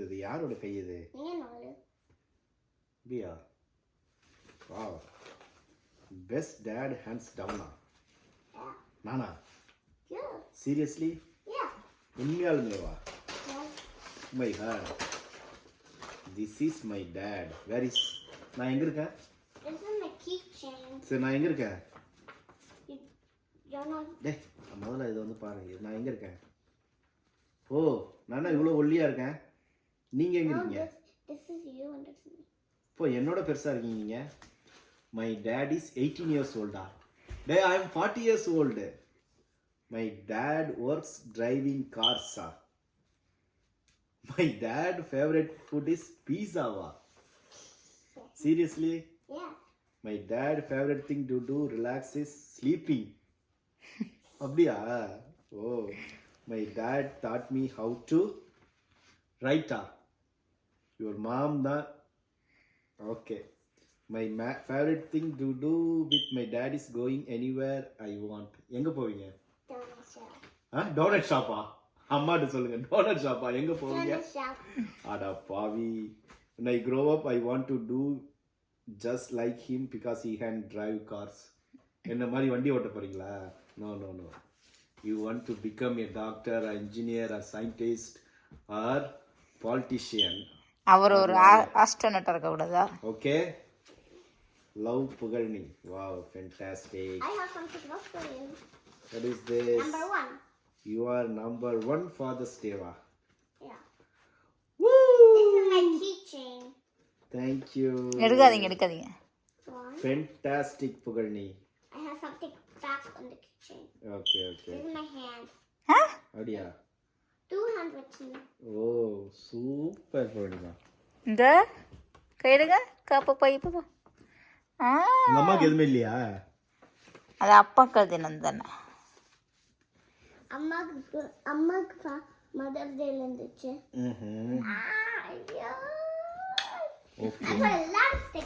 இது யாரோட கை இது? நீங்க பியா. வாவ். பெஸ்ட் டாட் ஹேண்ட்ஸ் டவுனா. நானா? Yeah. சீரியஸ்லி? Yeah. உண்மையாலுமேவா? Yeah. My god. This is my dad. Where is? நான் எங்க இருக்கேன்? This is my keychain. சரி நான் எங்க இருக்கேன்? You're not. டேய் முதல்ல இது வந்து பாருங்க. நான் எங்க இருக்கேன்? ஓ நானா இவ்வளோ ஒல்லியா இருக்கேன். நீங்க எங்க No, இருக்கீங்க? this is you and this is me. இப்போ என்னோட பெருசா இருக்கீங்க நீங்க. My dad is 18 years old. டேய் I am 40 years old. My dad works driving cars. My dad favourite food is பீஸாவா? Seriously? Yeah. My dad favourite thing to do relax is sleeping. அப்படியா? Oh my dad taught me how to ரைட்டா. Your mom தான். Okay my favourite thing to do with my dad is going anywhere I want. எங்கே போவீங்க? Donut shop. Donut ஷாப்பா? அம்மாட்ட சொல்லுங்க donut ஷாப்பா எங்கே போவீங்க? Donut shop. அடா பாவி. when I grow up I want to do just like him because he can drive cars. என்ன மாதிரி வண்டி ஓட்ட போறீங்களா? no no no. you want to become a doctor, an engineer, a scientist or politician. அவர் ஒரு astronaut இருக்க கூடாதா? Okay love புகழ்னி. Wow fantastic. I have something else for you. what is this? Number 1. you are number 1 Father's Day. Yeah. Woo! This is my keychain. thank you. எடுக்காதீங்க. One. fantastic புகழ்னி. I have something back on the keychain. okay okay. This is my hand. அப்படியா? 2 hands with me. ஓ super புகழ்னிமா. இந்த கைடுங்க காப்பா பைப்பா. உங்க அம்மாக்கு எதுவுமே இல்லையா? அது அப்பாக்கள் தினம் தானே. அம்மாக்கு மதர்ஸ் டேல இருந்துச்சு. ம்ஹும். ஐயோ. Okay I got a lot of stickers.